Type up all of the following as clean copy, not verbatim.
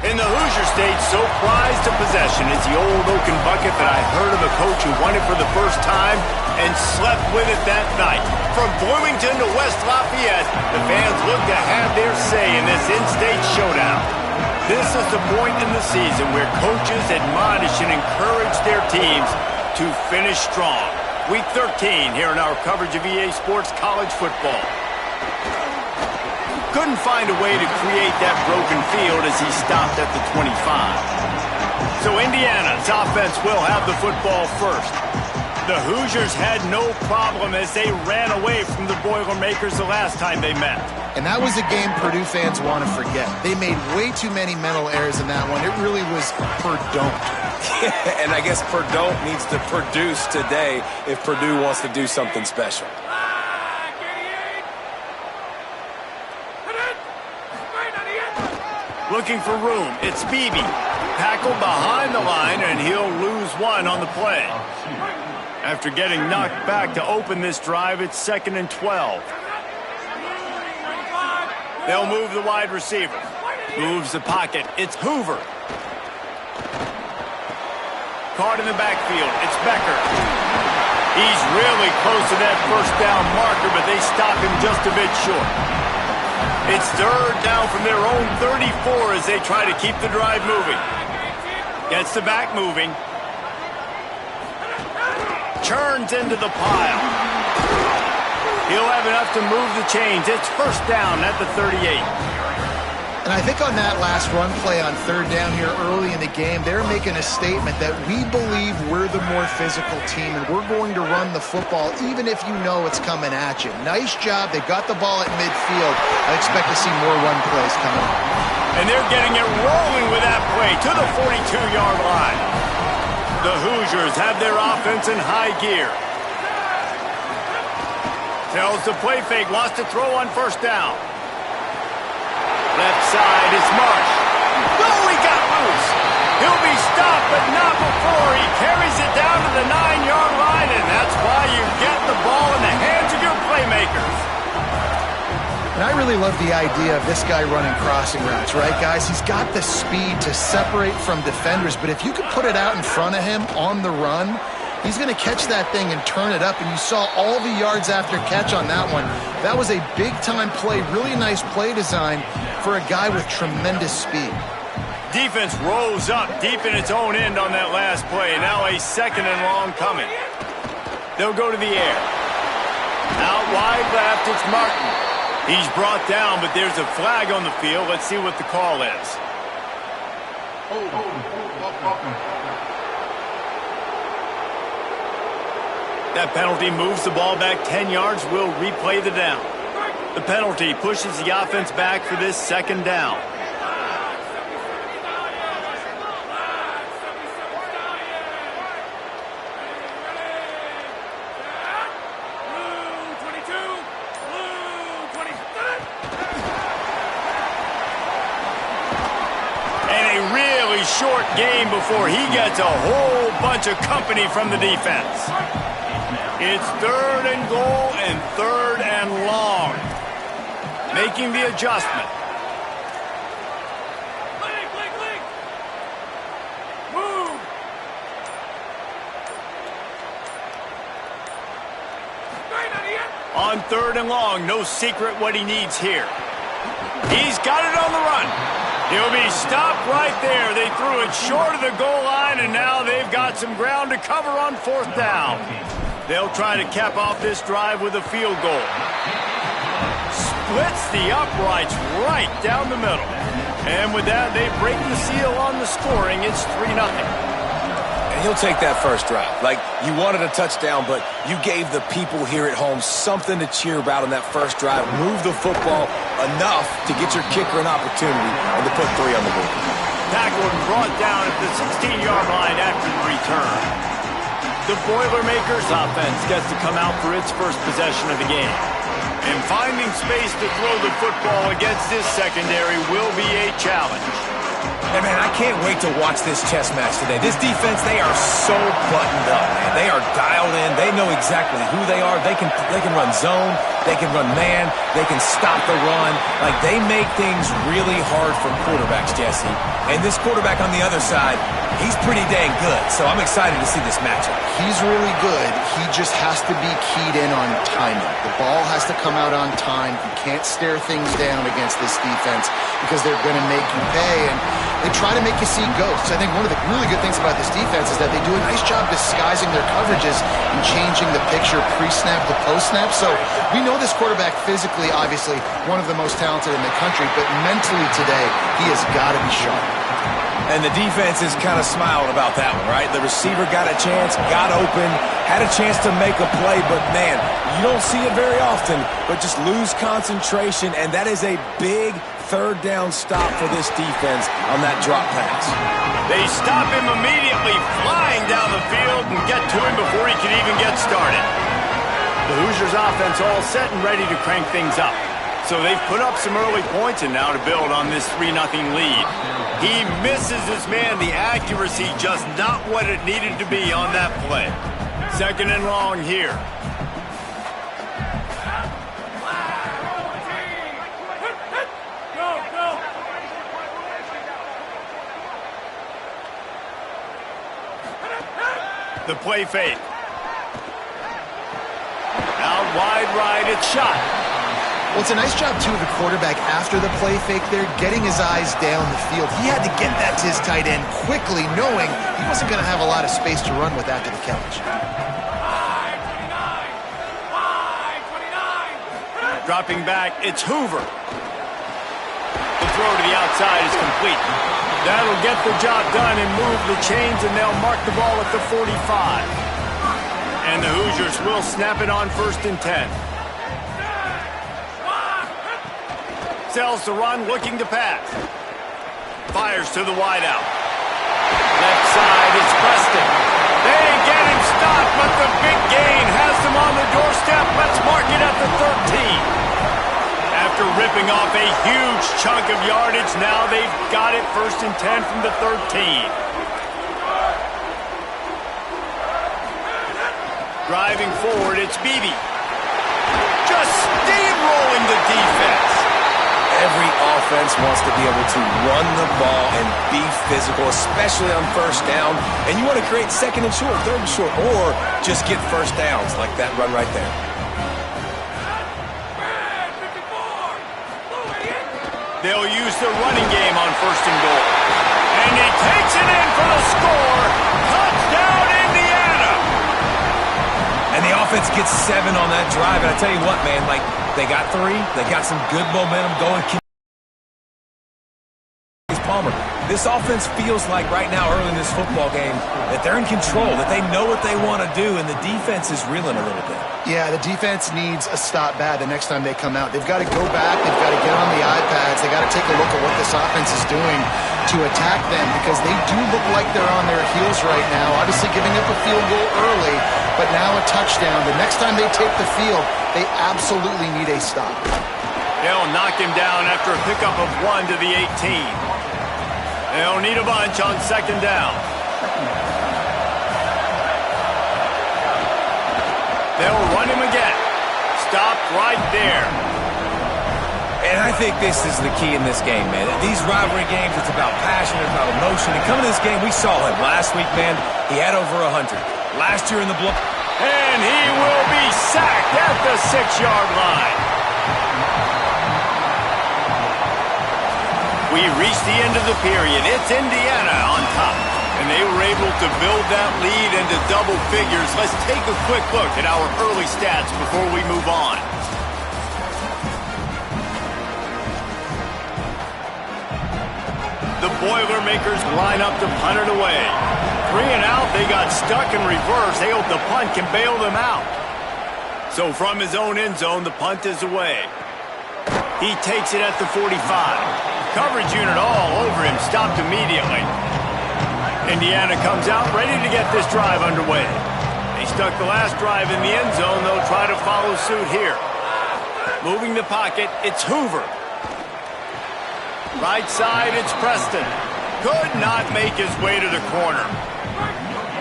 And the Hoosier State so prized a possession. It's the old oaken bucket that I heard of a coach who won it for the first time and slept with it that night. From Bloomington to West Lafayette, the fans look to have their say in this in-state showdown. This is the point in the season where coaches admonish and encourage their teams to finish strong. Week 13 here in our coverage of EA Sports College Football. Couldn't find a way to create that broken field as he stopped at the 25. So Indiana's offense will have the football first. The Hoosiers had no problem as they ran away from the Boilermakers the last time they met. And that was a game Purdue fans want to forget. They made way too many mental errors in that one. It really was Purdue. And I guess Purdue needs to produce today if Purdue wants to do something special. Looking for room. It's Beebe. Tackled behind the line, and he'll lose one on the play. After getting knocked back to open this drive, it's 2nd and 12. They'll move the wide receiver. Moves the pocket. It's Hoover. Caught in the backfield. It's Becker. He's really close to that first down marker, but they stop him just a bit short. It's 3rd down from their own 34 as they try to keep the drive moving. Gets the back moving. Churns into the pile. He'll have enough to move the chains. It's 1st down at the 38. And I think on that last run play on 3rd down here early in the game, they're making a statement that we believe we're the more physical team and we're going to run the football even if you know it's coming at you. Nice job. They got the ball at midfield. I expect to see more run plays coming up. And they're getting it rolling with that play to the 42-yard line. The Hoosiers have their offense in high gear. Tells the play fake, wants to throw on 1st down. Left side is Marsh. Oh, he got loose. He'll be stopped, but not before he carries it down to the 9-yard line, and that's why you get the ball in the hands of your playmakers. And I really love the idea of this guy running crossing routes, right, guys? He's got the speed to separate from defenders, but if you could put it out in front of him on the run, he's going to catch that thing and turn it up, and you saw all the yards after catch on that one. That was a big-time play, really nice play design for a guy with tremendous speed. Defense rose up deep in its own end on that last play. Now a 2nd and long coming. They'll go to the air. Out wide left, it's Martin. He's brought down, but there's a flag on the field. Let's see what the call is. That penalty moves the ball back 10 yards. We'll replay the down. The penalty pushes the offense back for this 2nd down. And a really short game before he gets a whole bunch of company from the defense. It's 3rd and goal and 3rd and long. Making the adjustment. Move. On 3rd and long, no secret what he needs here. He's got it on the run. He'll be stopped right there. They threw it short of the goal line, and now they've got some ground to cover on 4th down. They'll try to cap off this drive with a field goal. Splits the uprights right down the middle. And with that, they break the seal on the scoring. It's 3-0. And he'll take that first drive. Like, you wanted a touchdown, but you gave the people here at home something to cheer about on that first drive. Move the football enough to get your kicker an opportunity and to put 3 on the board. Tackled and brought down at the 16-yard line after the return. The Boilermakers offense gets to come out for its first possession of the game. And finding space to throw the football against this secondary will be a challenge. Hey, man, I can't wait to watch this chess match today. This defense, they are so buttoned up, man. They are dialed in. They know exactly who they are. They can run zone. They can run man. They can stop the run. Like, they make things really hard for quarterbacks, Jesse. And this quarterback on the other side, he's pretty dang good. So I'm excited to see this matchup. He's really good. He just has to be keyed in on timing. The ball has to come out on time. You can't stare things down against this defense because they're going to make you pay. And they try to make you see ghosts. I think one of the really good things about this defense is that they do a nice job disguising their coverages and changing the picture pre-snap to post-snap. So we know this quarterback physically, obviously, one of the most talented in the country, but mentally today, he has got to be sharp. And the defense is kind of smiled about that one, right? The receiver got a chance, got open, had a chance to make a play, but, man, you don't see it very often, but just lose concentration, and that is a big 3rd down stop for this defense on that drop pass. They stop him immediately, flying down the field and get to him before he can even get started. The Hoosiers offense all set and ready to crank things up. So they've put up some early points and now to build on this 3-0 lead. He misses his man. The accuracy just not what it needed to be on that play. 2nd and long here. The play fake. Out wide right, it's shot. Well, it's a nice job, too, of the quarterback after the play fake there, getting his eyes down the field. He had to get that to his tight end quickly, knowing he wasn't going to have a lot of space to run with after the catch. Dropping back, it's Hoover. The throw to the outside is complete. That'll get the job done and move the chains, and they'll mark the ball at the 45. And the Hoosiers will snap it on 1st and 10. Sells the run, looking to pass. Fires to the wideout. Left side, it's Preston. They get him stopped, but the big gain has them on the doorstep. Let's mark it at the 13. After ripping off a huge chunk of yardage, now they've got it 1st and 10 from the 13. Driving forward, it's Beebe. Just steamrolling the defense. Every offense wants to be able to run the ball and be physical, especially on 1st down. And you want to create 2nd and short, 3rd and short, or just get 1st downs like that run right there. They'll use the running game on 1st and goal. And he takes it in for the score. Touchdown, Indiana! And the offense gets 7 on that drive. And I tell you what, man, like, they got 3. They got some good momentum going. Palmer. This offense feels like right now, early in this football game, that they're in control, that they know what they want to do, and the defense is reeling a little bit. Yeah, the defense needs a stop bad the next time they come out. They've got to go back. They've got to get on the iPads. They've got to take a look at what this offense is doing to attack them, because they do look like they're on their heels right now, obviously giving up a field goal early, but now a touchdown. The next time they take the field, they absolutely need a stop. They'll knock him down after a pickup of 1 to the 18. They'll need a bunch on 2nd down. They'll run him again. Stopped right there. And I think this is the key in this game, man. These rivalry games, it's about passion, it's about emotion. And coming to this game, we saw him last week, man. He had over 100. Last year in the block. And he will be sacked at the 6-yard line. We reached the end of the period. It's Indiana on top. And they were able to build that lead into double figures. Let's take a quick look at our early stats before we move on. The Boilermakers line up to punt it away. 3 and out, they got stuck in reverse. They hope the punt can bail them out. So from his own end zone, the punt is away. He takes it at the 45. Coverage unit all over him, stopped immediately. Indiana comes out ready to get this drive underway. They stuck the last drive in the end zone. They'll try to follow suit here. Moving the pocket, it's Hoover. Right side, it's Preston. Could not make his way to the corner.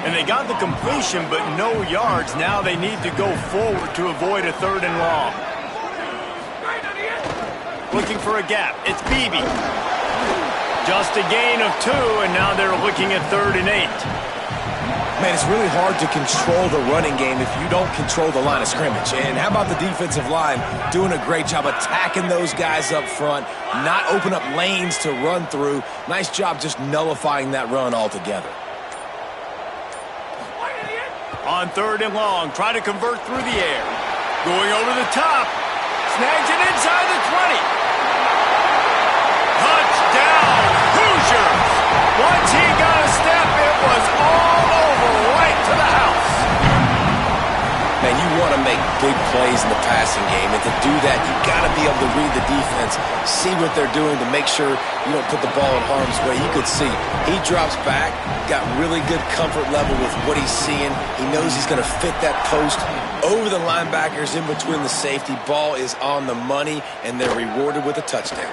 And they got the completion, but no yards. Now they need to go forward to avoid a 3rd and long. Looking for a gap. It's Beebe. Just a gain of 2, and now they're looking at 3rd and 8. Man, it's really hard to control the running game if you don't control the line of scrimmage. And how about the defensive line doing a great job attacking those guys up front, not open up lanes to run through. Nice job just nullifying that run altogether. On 3rd and long, try to convert through the air. Going over the top. Snags it inside the 20. Touchdown, Hoosiers! Once he got a step, it was all over, right to the house. Man, you want to make big plays in the passing game, and to do that, you got to be able to read the defense, see what they're doing to make sure you don't put the ball in harm's way. You could see he drops back, got really good comfort level with what he's seeing. He knows he's going to fit that post over the linebackers in between the safety. Ball is on the money, and they're rewarded with a touchdown.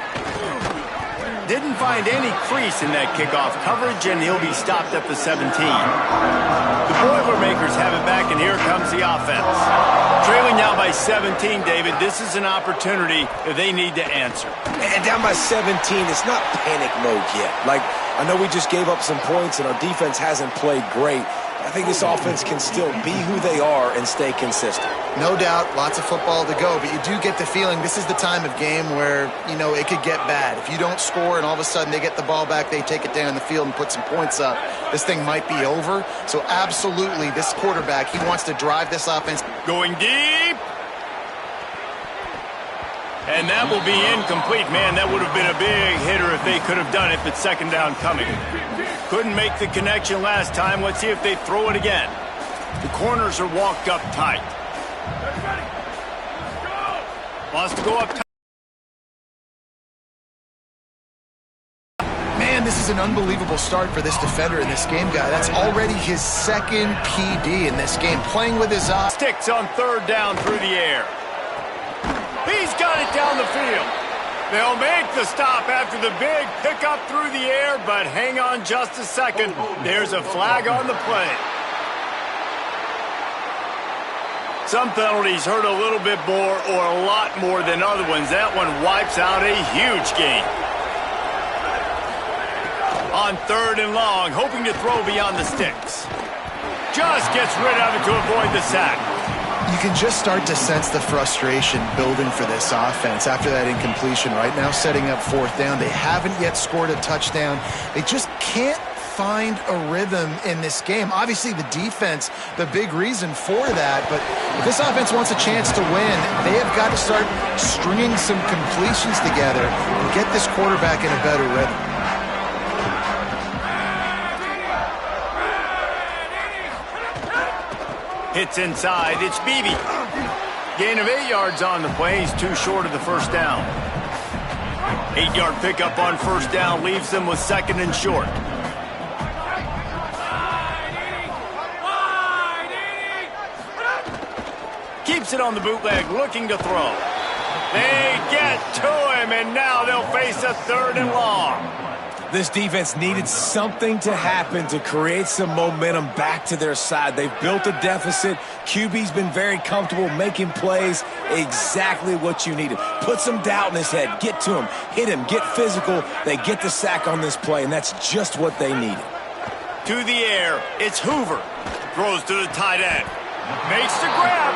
Didn't find any crease in that kickoff coverage, and he'll be stopped at the 17. The Boilermakers have it back, and here comes the offense. Trailing now by 17, David. This is an opportunity that they need to answer. And down by 17, it's not panic mode yet. Like, I know we just gave up some points, and our defense hasn't played great. I think this offense can still be who they are and stay consistent. No doubt, lots of football to go, but you do get the feeling this is the time of game where, you know, it could get bad. If you don't score and all of a sudden they get the ball back, they take it down the field and put some points up, this thing might be over. So absolutely, this quarterback, he wants to drive this offense. Going deep. And that will be incomplete. Man, that would have been a big hitter if they could have done it, but 2nd down coming. Couldn't make the connection last time. Let's see if they throw it again. The corners are walked up tight. Wants to go up tight. Man, this is an unbelievable start for this defender in this game, guy. That's already his 2nd PD in this game, playing with his eyes. Sticks on 3rd down through the air. He's got it down the field. They'll make the stop after the big pickup through the air, but hang on just a second. There's a flag on the play. Some penalties hurt a little bit more or a lot more than other ones. That one wipes out a huge game. On 3rd and long, hoping to throw beyond the sticks. Just gets rid of it to avoid the sack. You can just start to sense the frustration building for this offense after that incompletion. Right now, setting up 4th down. They haven't yet scored a touchdown. They just can't find a rhythm in this game. Obviously, the defense, the big reason for that. But if this offense wants a chance to win, they have got to start stringing some completions together and get this quarterback in a better rhythm. Hits inside. It's Beebe. Gain of 8 yards on the play. He's too short of the 1st down. 8-yard pickup on 1st down leaves them with 2nd and short. Keeps it on the bootleg, looking to throw. They get to him, and now they'll face a 3rd and long. This defense needed something to happen to create some momentum back to their side. They've built a deficit. QB's been very comfortable making plays. Exactly what you needed. Put some doubt in his head. Get to him. Hit him. Get physical. They get the sack on this play, and that's just what they needed. To the air. It's Hoover. Throws to the tight end. Makes the grab.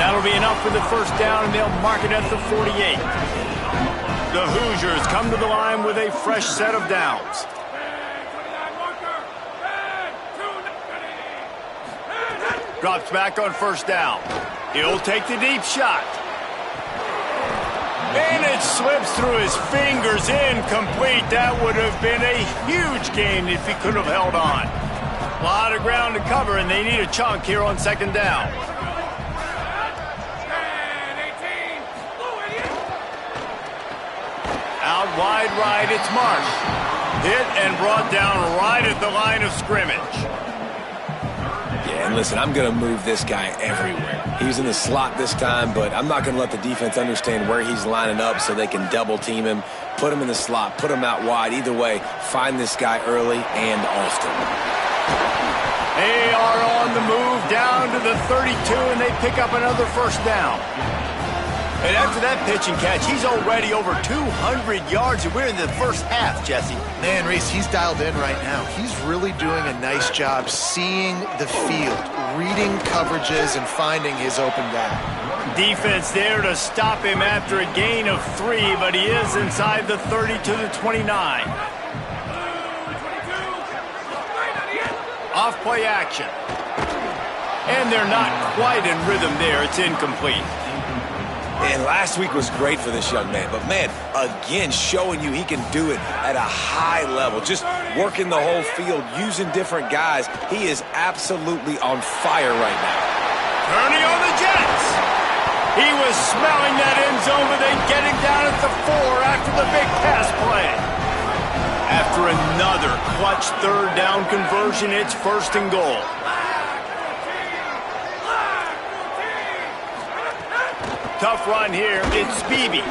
That'll be enough for the 1st down, and they'll mark it at the 48. The Hoosiers come to the line with a fresh set of downs. Drops back on first down. He'll take the deep shot. And it slips through his fingers, incomplete. That would have been a huge gain if he could have held on. A lot of ground to cover, and they need a chunk here on second down. Out wide right, it's Marsh. Hit and brought down right at the line of scrimmage. Yeah, and listen, I'm going to move this guy everywhere. He's in the slot this time, but I'm not going to let the defense understand where he's lining up so they can double team him, put him in the slot, put him out wide. Either way, find this guy early and often. They are on the move down to the 32, and they pick up another first down. And after that pitch and catch, he's already over 200 yards, and we're in the first half, Jesse. Man, Reese, he's dialed in right now. He's really doing a nice job seeing the field, reading coverages, and finding his open guy. Defense there to stop him after a gain of 3, but he is inside the 30 to the 29. Off play action. And they're not quite in rhythm there. It's incomplete. And last week was great for this young man. But, man, again, showing you he can do it at a high level. Just working the whole field, using different guys. He is absolutely on fire right now. Turning on the Jets. He was smelling that end zone, but they get him down at the 4 after the big pass play. After another clutch third down conversion, it's 1st and goal. Tough run here. It's Beebe.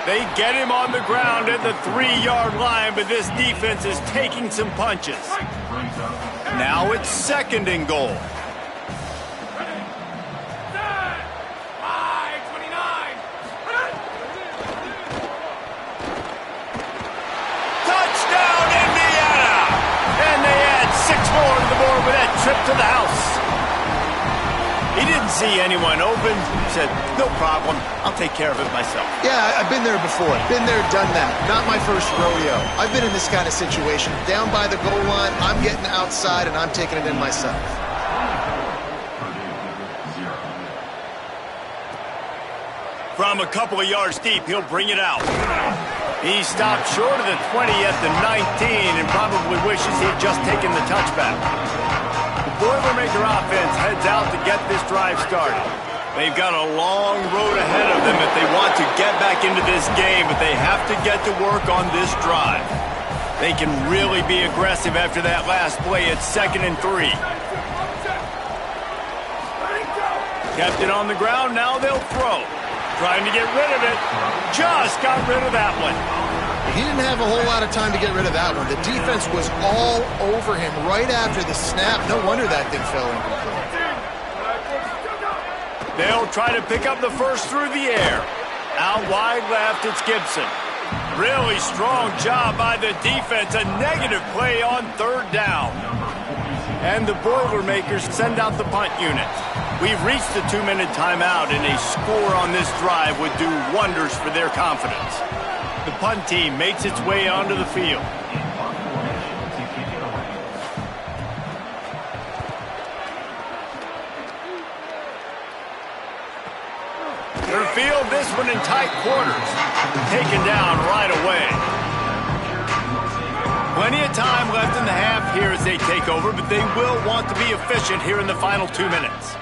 They get him on the ground at the 3-yard line, but this defense is taking some punches. Now it's 2nd and goal. Touchdown, Indiana! And they add 6 more to the board with that trip to the house. He didn't see anyone open. He said, no problem. I'll take care of it myself. Yeah, I've been there before. Been there, done that. Not my first rodeo. I've been in this kind of situation. Down by the goal line, I'm getting outside, and I'm taking it in myself. From a couple of yards deep, he'll bring it out. He stopped short of the 20 at the 19 and probably wishes he'd just taken the touchback. Boilermaker offense heads out to get this drive started. They've got a long road ahead of them if they want to get back into this game, but they have to get to work on this drive. They can really be aggressive after that last play. It's 2nd and 3. Kept it on the ground, now they'll throw. Trying to get rid of it. Just got rid of that one. He didn't have a whole lot of time to get rid of that one. The defense was all over him right after the snap. No wonder that thing fell incomplete. They'll try to pick up the first through the air. Out wide left, it's Gibson. Really strong job by the defense. A negative play on 3rd down. And the Boilermakers send out the punt unit. We've reached the 2-minute timeout, and a score on this drive would do wonders for their confidence. The punt team makes its way onto the field. They'll field this one in tight quarters. Taken down right away. Plenty of time left in the half here as they take over, but they will want to be efficient here in the final 2 minutes.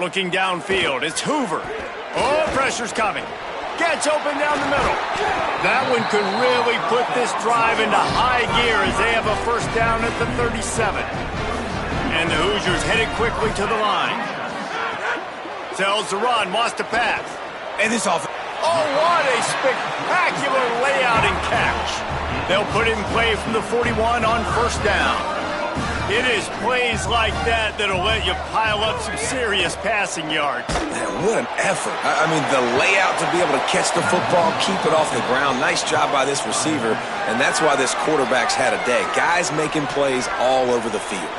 Looking downfield, it's Hoover. Oh, pressure's coming. Gets open down the middle. That one could really put this drive into high gear as they have a first down at the 37. And the Hoosiers headed quickly to the line. Tells the run, wants to pass. And this offense. Oh, what a spectacular layout and catch. They'll put it in play from the 41 on first down. It is plays like that that'll let you pile up some serious passing yards. Man, what an effort. I mean, the layout to be able to catch the football, keep it off the ground. Nice job by this receiver, and that's why this quarterback's had a day. Guys making plays all over the field.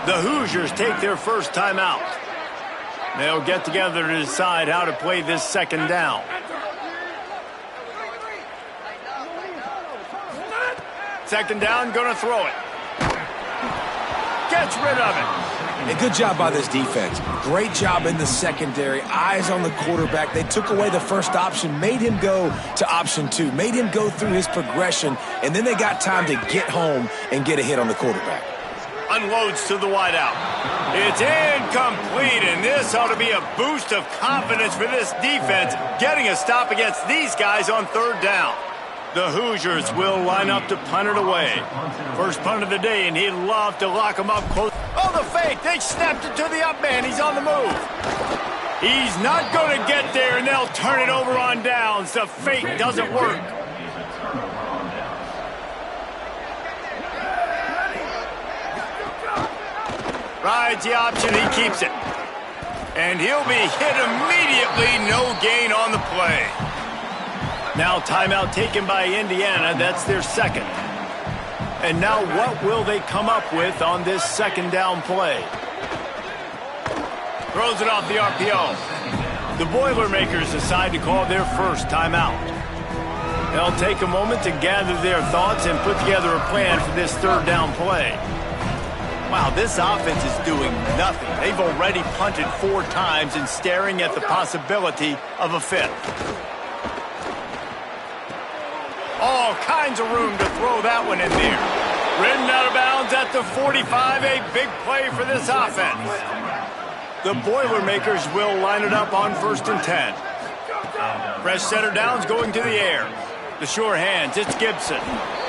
The Hoosiers take their first timeout. They'll get together to decide how to play this second down. Second down, gonna throw it. Gets rid of it. A good job by this defense. Great job in the secondary. Eyes on the quarterback. They took away the first option, made him go to option 2, made him go through his progression, and then they got time to get home and get a hit on the quarterback. Unloads to the wideout. It's incomplete, and this ought to be a boost of confidence for this defense, getting a stop against these guys on third down. The Hoosiers will line up to punt it away. First punt of the day, and he'd love to lock him up close. Oh, the fake. They snapped it to the up man. He's on the move. He's not going to get there, and they'll turn it over on downs. The fake doesn't work. Rides the option. He keeps it. And he'll be hit immediately. No gain on the play. Now timeout taken by Indiana. That's their second. And now what will they come up with on this second down play? Throws it off the RPO. The Boilermakers decide to call their first timeout. They'll take a moment to gather their thoughts and put together a plan for this third down play. Wow, this offense is doing nothing. They've already punted 4 times and staring at the possibility of a 5th. All kinds of room to throw that one in there. Ridden out of bounds at the 45, a big play for this offense. The Boilermakers will line it up on 1st and 10. Fresh center downs going to the air. The sure hands, it's Gibson.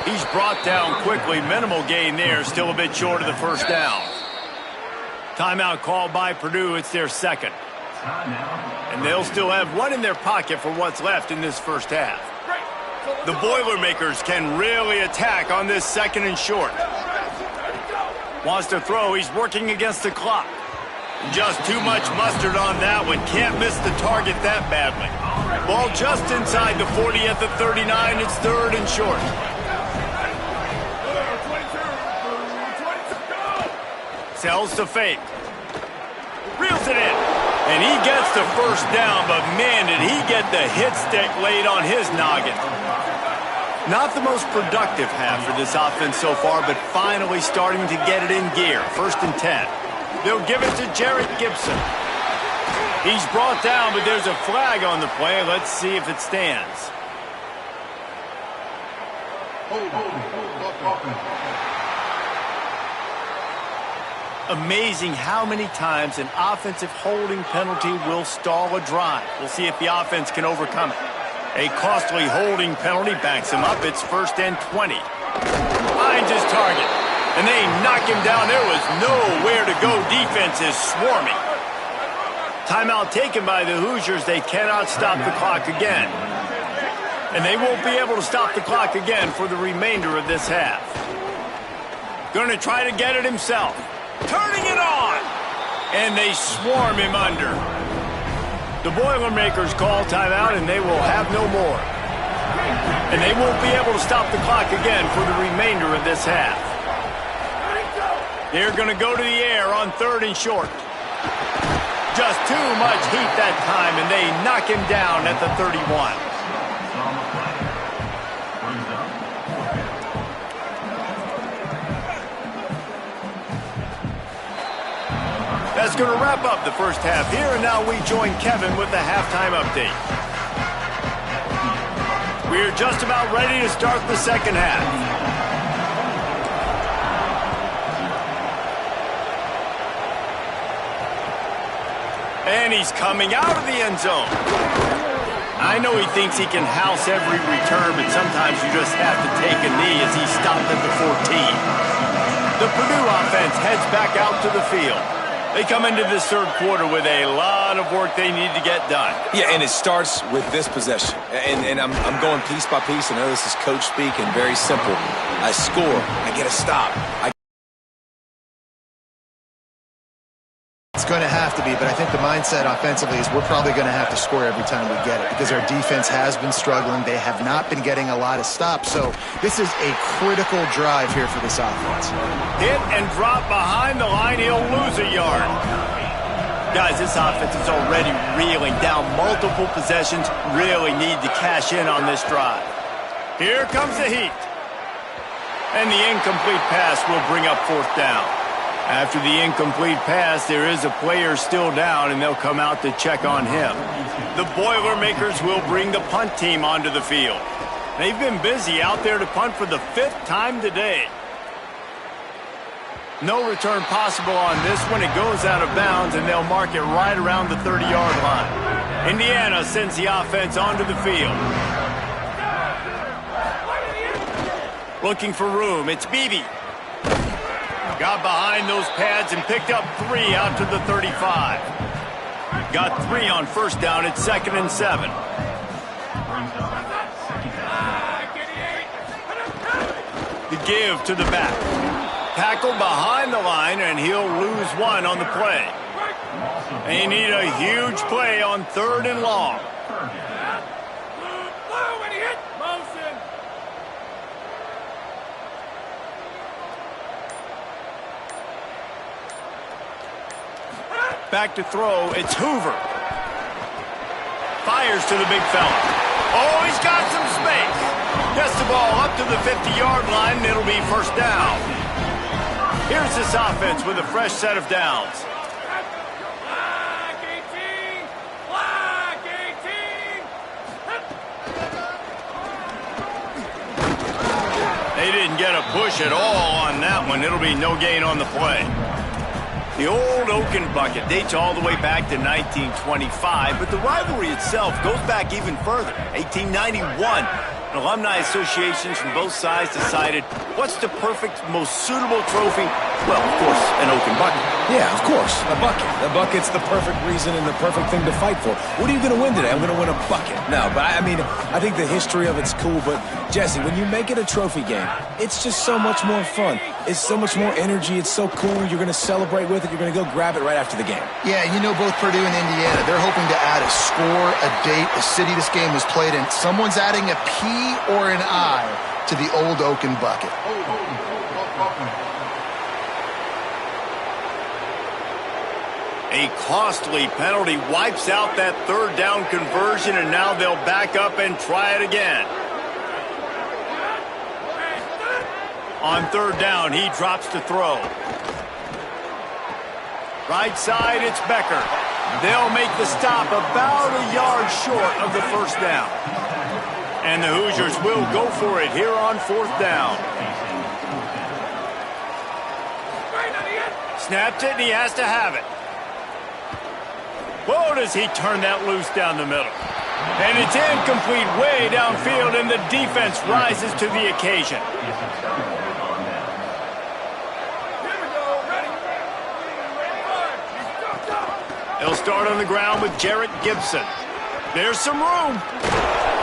He's brought down quickly. Minimal gain there, still a bit short of the first down. Timeout called by Purdue. It's their second. And they'll still have one in their pocket for what's left in this first half. The Boilermakers can really attack on this second and short. Wants to throw. He's working against the clock. Just too much mustard on that one. Can't miss the target that badly. Ball just inside the 40 at the 39. It's third and short. Sells to fake. Reels it in. And he gets the first down, but man, did he get the hit stick laid on his noggin. Not the most productive half for this offense so far, but finally starting to get it in gear. 1st and 10. They'll give it to Jarrett Gibson. He's brought down, but there's a flag on the play. Let's see if it stands. Amazing how many times an offensive holding penalty will stall a drive. We'll see if the offense can overcome it. A costly holding penalty backs him up. It's 1st and 20. Finds his target. And they knock him down. There was nowhere to go. Defense is swarming. Timeout taken by the Hoosiers. They cannot stop the clock again. And they won't be able to stop the clock again for the remainder of this half. Going to try to get it himself. Turning it on. And they swarm him under. The Boilermakers call timeout, and they will have no more. And they won't be able to stop the clock again for the remainder of this half. They're going to go to the air on 3rd and short. Just too much heat that time, and they knock him down at the 31. That's going to wrap up the first half here, and now we join Kevin with the halftime update. We're just about ready to start the second half. And he's coming out of the end zone. I know he thinks he can house every return, but sometimes you just have to take a knee as he stopped at the 14. The Purdue offense heads back out to the field. They come into this third quarter with a lot of work they need to get done. Yeah, and it starts with this possession. And I'm going piece by piece. I know this is coach speak and very simple. I score. I get a stop. It's going to have to be, but I think the mindset offensively is we're probably going to have to score every time we get it because our defense has been struggling. They have not been getting a lot of stops, so this is a critical drive here for this offense. Hit and drop behind the line. He'll lose a yard. Guys, this offense is already reeling down multiple possessions. Really need to cash in on this drive. Here comes the heat. And the incomplete pass will bring up fourth down. After the incomplete pass, there is a player still down, and they'll come out to check on him. The Boilermakers will bring the punt team onto the field. They've been busy out there to punt for the 5th time today. No return possible on this one. It goes out of bounds, and they'll mark it right around the 30-yard line. Indiana sends the offense onto the field. Looking for room. It's Beebe. Got behind those pads and picked up 3 out to the 35. Got 3 on first down. It's 2nd and 7. The give to the back. Tackled behind the line, and he'll lose 1 on the play. They need a huge play on 3rd and long. Back to throw. It's Hoover. Fires to the big fella. Oh, he's got some space. Gets the ball up to the 50-yard line, and it'll be first down. Here's this offense with a fresh set of downs. They didn't get a push at all on that one. It'll be no gain on the play. The old Oaken bucket dates all the way back to 1925, but the rivalry itself goes back even further. 1891. Alumni associations from both sides decided what's the perfect, most suitable trophy? Well, of course, an Oaken bucket. Yeah, of course, a bucket. The bucket's the perfect reason and the perfect thing to fight for. What are you going to win today? I'm going to win a bucket. No, but I mean, I think the history of it's cool, but Jesse, when you make it a trophy game, it's just so much more fun. It's so much more energy. It's so cool. You're going to celebrate with it. You're going to go grab it right after the game. Yeah, you know, both Purdue and Indiana, they're hoping to add a score, a date, a city this game was played in. Someone's adding a P or an I to the old Oaken bucket. A costly penalty wipes out that 3rd down conversion, and now they'll back up and try it again. On 3rd down, he drops to throw. Right side, it's Becker. They'll make the stop about a yard short of the first down. And the Hoosiers will go for it here on 4th down. Snaps it, and he has to have it. Whoa, does he turn that loose down the middle. And it's incomplete way downfield, and the defense rises to the occasion. They'll start on the ground with Jarrett Gibson. There's some room.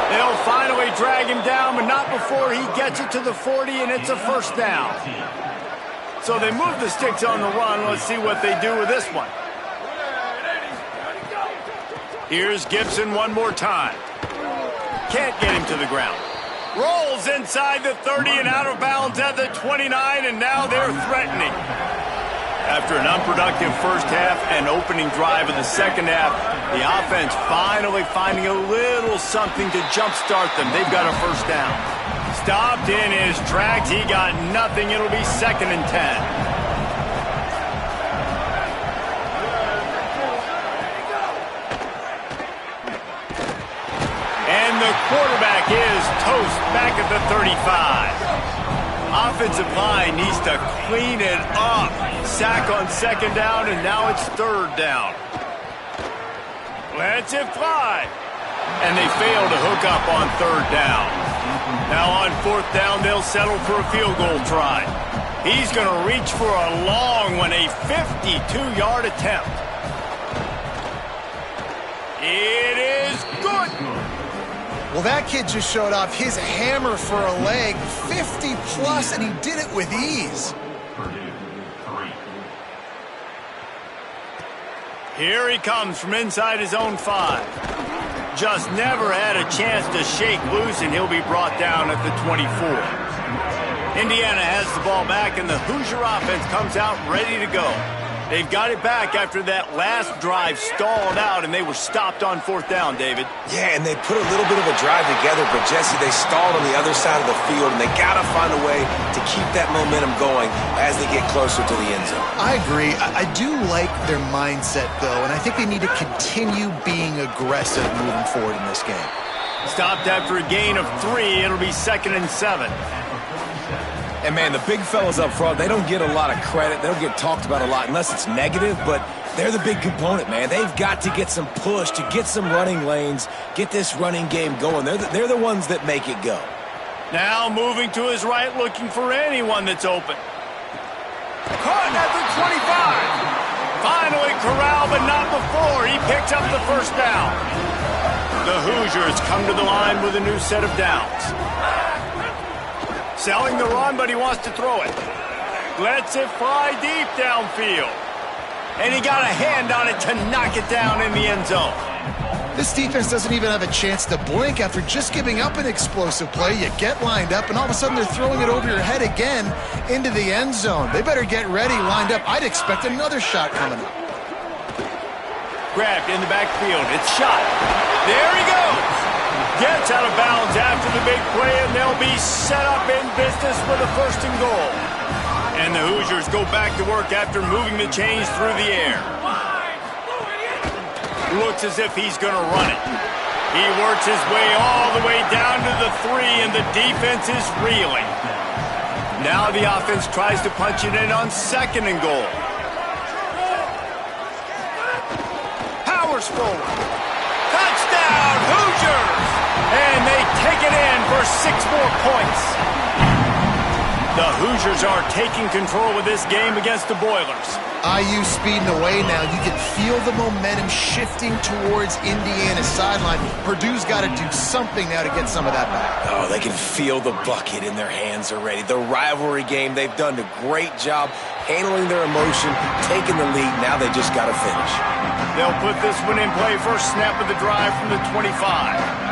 They'll finally drag him down, but not before he gets it to the 40, and it's a first down. So they move the sticks on the run. Let's see what they do with this one. Here's Gibson one more time. Can't get him to the ground. Rolls inside the 30 and out of bounds at the 29, and now they're threatening. After an unproductive first half and opening drive of the second half, the offense finally finding a little something to jumpstart them. They've got a first down. Stopped in his tracks. He got nothing. It'll be 2nd and 10. The quarterback is toast back at the 35. Offensive line needs to clean it up. Sack on 2nd down, and now it's 3rd down. Lets it fly. And they fail to hook up on 3rd down. Now on 4th down, they'll settle for a field goal try. He's going to reach for a long one, a 52-yard attempt. It is good. Well, that kid just showed off his hammer for a leg, 50-plus, and he did it with ease. Here he comes from inside his own 5. Just never had a chance to shake loose, and he'll be brought down at the 24. Indiana has the ball back, and the Hoosier offense comes out ready to go. They've got it back after that last drive stalled out, and they were stopped on 4th down, David. Yeah, and they put a little bit of a drive together, but, Jesse, they stalled on the other side of the field, and they got to find a way to keep that momentum going as they get closer to the end zone. I agree. I do like their mindset, though, and I think they need to continue being aggressive moving forward in this game. Stopped after a gain of 3. It'll be 2nd and 7. And, man, the big fellas up front, they don't get a lot of credit. They don't get talked about a lot unless it's negative, but they're the big component, man. They've got to get some push, to get some running lanes, get this running game going. They're the ones that make it go. Now moving to his right, looking for anyone that's open. Caught at the 25. Finally corralled, but not before. He picked up the 1st down. The Hoosiers come to the line with a new set of downs. Selling the run, but he wants to throw it. Lets it fly deep downfield. And he got a hand on it to knock it down in the end zone. This defense doesn't even have a chance to blink after just giving up an explosive play. You get lined up, and all of a sudden they're throwing it over your head again into the end zone. They better get ready, lined up. I'd expect another shot coming up. Grabbed in the backfield. It's shot. There he goes. Gets out of bounds after the big play, and they'll be set up in business with a 1st and goal. And the Hoosiers go back to work after moving the chains through the air. Looks as if he's going to run it. He works his way all the way down to the 3, and the defense is reeling. Now the offense tries to punch it in on 2nd and goal. Powers forward. Touchdown, Hoosiers! And they take it in for 6 more points. The Hoosiers are taking control of this game against the Boilers. IU speeding away now. You can feel the momentum shifting towards Indiana's sideline. Purdue's got to do something now to get some of that back. Oh, they can feel the bucket in their hands already. The rivalry game, they've done a great job handling their emotion, taking the lead. Now they just got to finish. They'll put this one in play. First snap of the drive from the 25.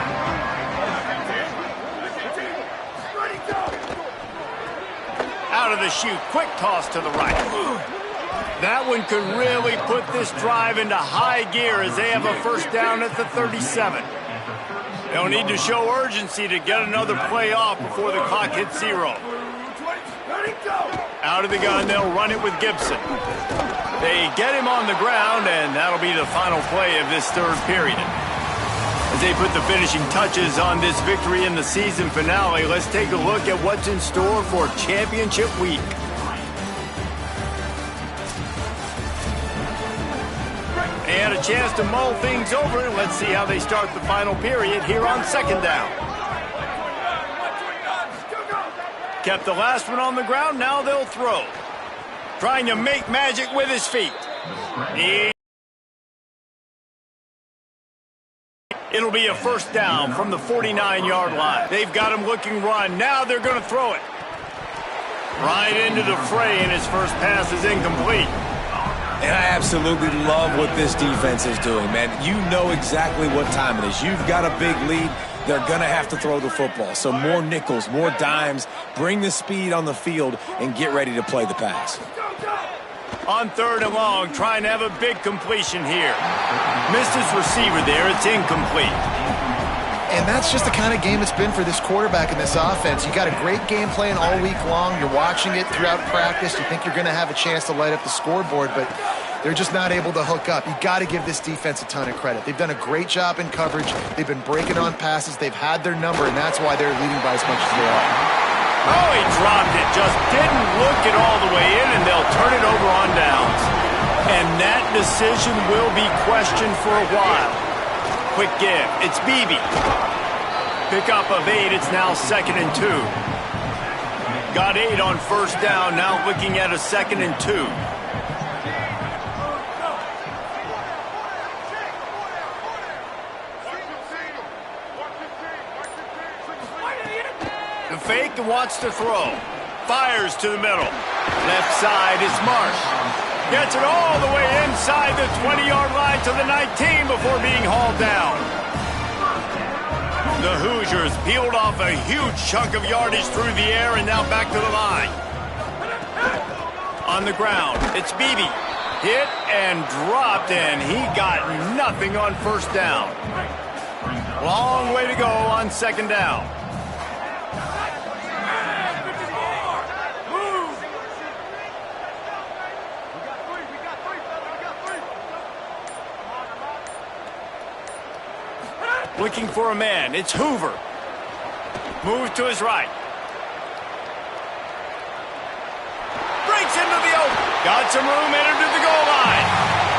Out of the chute, quick toss to the right. That one could really put this drive into high gear as they have a 1st down at the 37. They'll need to show urgency to get another play off before the clock hits 0. Out of the gun, they'll run it with Gibson. They get him on the ground, and that'll be the final play of this 3rd period. As they put the finishing touches on this victory in the season finale, let's take a look at what's in store for championship week. They had a chance to mull things over. Let's see how they start the final period here on 2nd down. Kept the last one on the ground, now they'll throw. Trying to make magic with his feet. It'll be a 1st down from the 49-yard line. They've got him looking run. Now they're going to throw it. Right into the fray, and his first pass is incomplete. And I absolutely love what this defense is doing, man. You know exactly what time it is. You've got a big lead. They're going to have to throw the football. So more nickels, more dimes. Bring the speed on the field and get ready to play the pass. On 3rd and long, trying to have a big completion here. Missed his receiver there. It's incomplete. And that's just the kind of game it's been for this quarterback in this offense. You got a great game plan all week long. You're watching it throughout practice. You think you're going to have a chance to light up the scoreboard, but they're just not able to hook up. You got to give this defense a ton of credit. They've done a great job in coverage. They've been breaking on passes. They've had their number, and that's why they're leading by as much as they are. Oh, he dropped it. Just didn't look it all the way in, and they'll turn it over on downs. And that decision will be questioned for a while. Quick give. It's Beebe. Pickup of 8. It's now 2nd and 2. Got 8 on 1st down. Now looking at a 2nd and 2. The fake and wants to throw. Fires to the middle. Left side is Marsh. Gets it all the way inside the 20-yard line to the 19 before being hauled down. The Hoosiers peeled off a huge chunk of yardage through the air and now back to the line. On the ground, it's Beebe. Hit and dropped, and he got nothing on first down. Long way to go on second down. Looking for a man. It's Hoover. Moves to his right. Breaks into the open. Got some room, entered to the goal line.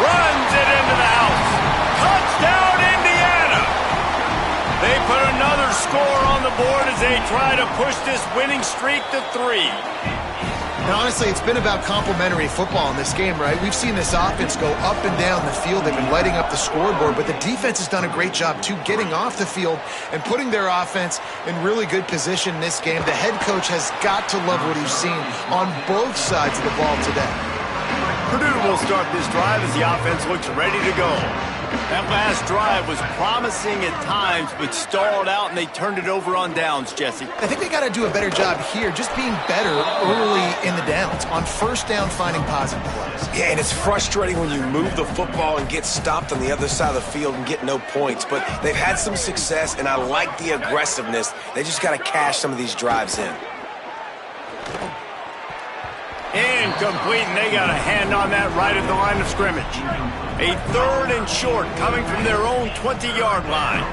Runs it into the house. Touchdown, Indiana. They put another score on the board as they try to push this winning streak to 3. And honestly, it's been about complementary football in this game, right? We've seen this offense go up and down the field. They've been lighting up the scoreboard, but the defense has done a great job, too, getting off the field and putting their offense in really good position in this game. The head coach has got to love what he's seen on both sides of the ball today. Purdue will start this drive as the offense looks ready to go. That last drive was promising at times, but stalled out, and they turned it over on downs, Jesse. I think they got to do a better job here, just being better early in the downs. On first down, finding positive plays. Yeah, and it's frustrating when you move the football and get stopped on the other side of the field and get no points. But they've had some success, and I like the aggressiveness. They just got to cash some of these drives in. Incomplete, and they got a hand on that right at the line of scrimmage. A 3rd and short coming from their own 20-yard line.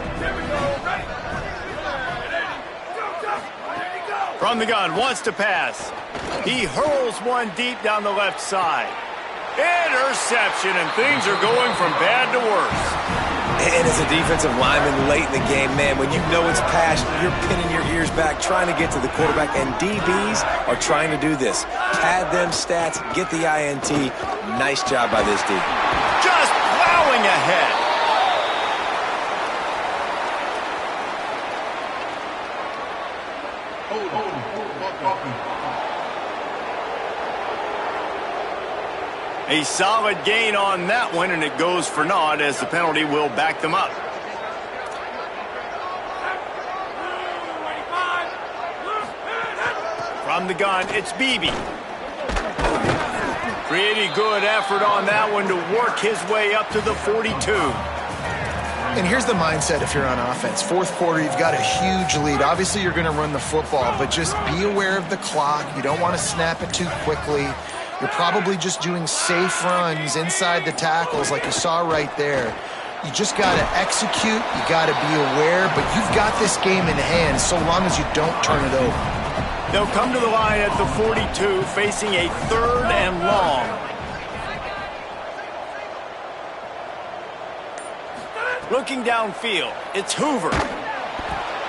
From the gun, wants to pass. He hurls one deep down the left side. Interception, and things are going from bad to worse. And as a defensive lineman late in the game, man, when you know it's pass, you're pinning your ears back, trying to get to the quarterback, and DBs are trying to do this. Pad them stats, get the INT. Nice job by this D. Just plowing ahead. A solid gain on that one, and it goes for naught as the penalty will back them up. From the gun, it's Beebe. Pretty good effort on that one to work his way up to the 42. And here's the mindset if you're on offense. Fourth quarter, you've got a huge lead. Obviously, you're going to run the football, but just be aware of the clock. You don't want to snap it too quickly. You're probably just doing safe runs inside the tackles like you saw right there. You just got to execute. You got to be aware, but you've got this game in hand so long as you don't turn it over. They'll come to the line at the 42, facing a 3rd and long. Looking downfield, it's Hoover.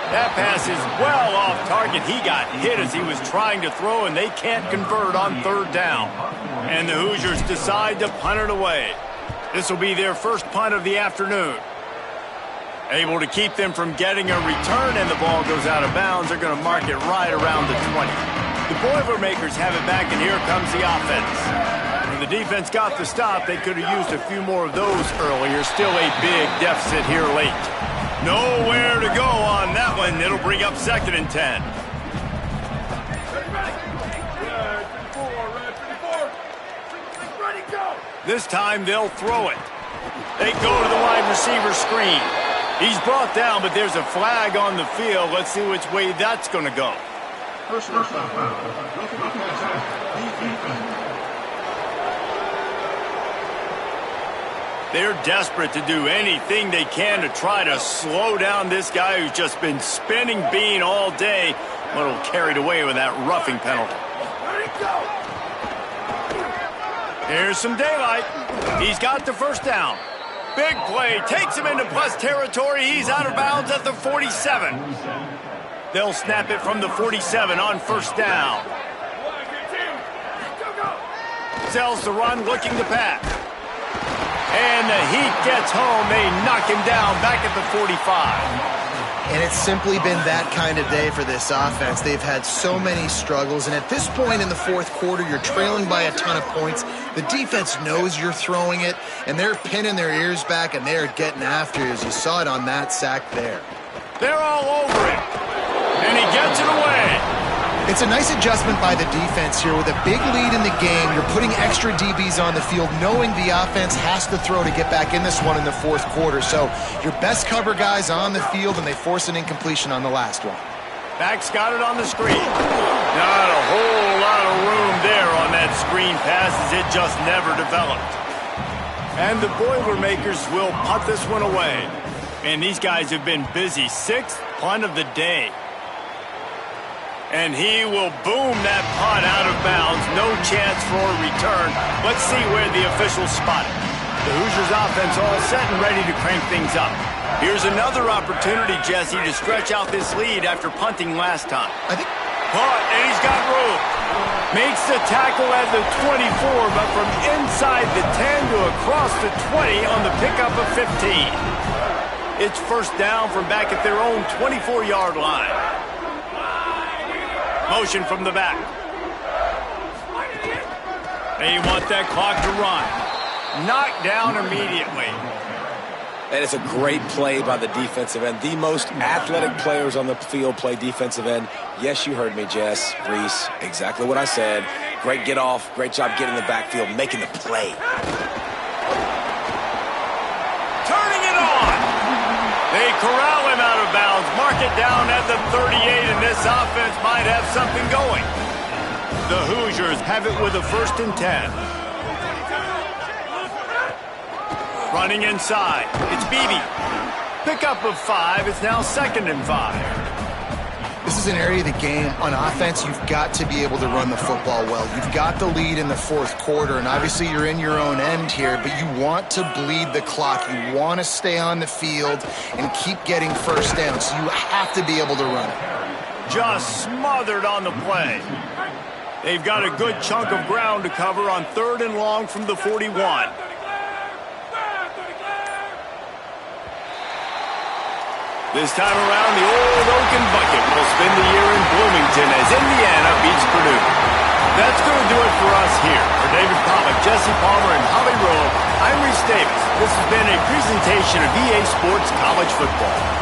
That pass is well off target. He got hit as he was trying to throw, and they can't convert on 3rd down. And the Hoosiers decide to punt it away. This will be their first punt of the afternoon. Able to keep them from getting a return, and the ball goes out of bounds. They're going to mark it right around the 20. The Boilermakers have it back, and here comes the offense. When the defense got the stop, they could have used a few more of those earlier. Still a big deficit here late. Nowhere to go on that one. It'll bring up 2nd and 10. This time they'll throw it. They go to the wide receiver screen. He's brought down, but there's a flag on the field. Let's see which way that's going to go. They're desperate to do anything they can to try to slow down this guy who's just been spinning bean all day. A little carried away with that roughing penalty. Here's some daylight. He's got the first down. Big play. Takes him into plus territory. He's out of bounds at the 47. They'll snap it from the 47 on first down. Sells the run, looking to pass. And the Heat gets home. They knock him down back at the 45. And it's simply been that kind of day for this offense. They've had so many struggles, and at this point in the fourth quarter, you're trailing by a ton of points. The defense knows you're throwing it, and they're pinning their ears back, and they're getting after you, as you saw it on that sack there. They're all over him, and he gets it away. It's a nice adjustment by the defense here. With a big lead in the game, you're putting extra DBs on the field, knowing the offense has to throw to get back in this one in the fourth quarter. So your best cover guys on the field, and they force an incompletion on the last one. Back's got it on the screen. Not a whole lot of room there on that screen pass, as it just never developed. And the Boilermakers will punt this one away. And these guys have been busy. 6th punt of the day. And he will boom that punt out of bounds. No chance for a return. Let's see where the officials spot it. The Hoosiers offense all set and ready to crank things up. Here's another opportunity, Jesse, to stretch out this lead after punting last time. Punt, and he's got room. Makes the tackle at the 24, but from inside the 10 to across the 20 on the pickup of 15. It's first down from back at their own 24-yard line. Motion from the back. They want that clock to run. Knocked down immediately. And it's a great play by the defensive end. The most athletic players on the field play defensive end. Yes, you heard me, Jess, Reese. Exactly what I said. Great get off. Great job getting in the backfield, making the play. Turning it on. They corral him out of bounds. Mark it down at the 38, and this offense might have something going. The Hoosiers have it with a 1st and 10. Running inside. It's Beebe. Pickup of 5. It's now 2nd and 5. This is an area of the game on offense you've got to be able to run the football well. You've got the lead in the fourth quarter, and obviously you're in your own end here, but you want to bleed the clock. You want to stay on the field and keep getting first down, so you have to be able to run it. Just smothered on the play. They've got a good chunk of ground to cover on 3rd and long from the 41. This time around, the old Oaken Bucket will spend the year in Bloomington as Indiana beats Purdue. That's going to do it for us here. For David Pollack, Jesse Palmer, and Holly Rowe, I'm Reese Davis. This has been a presentation of EA Sports College Football.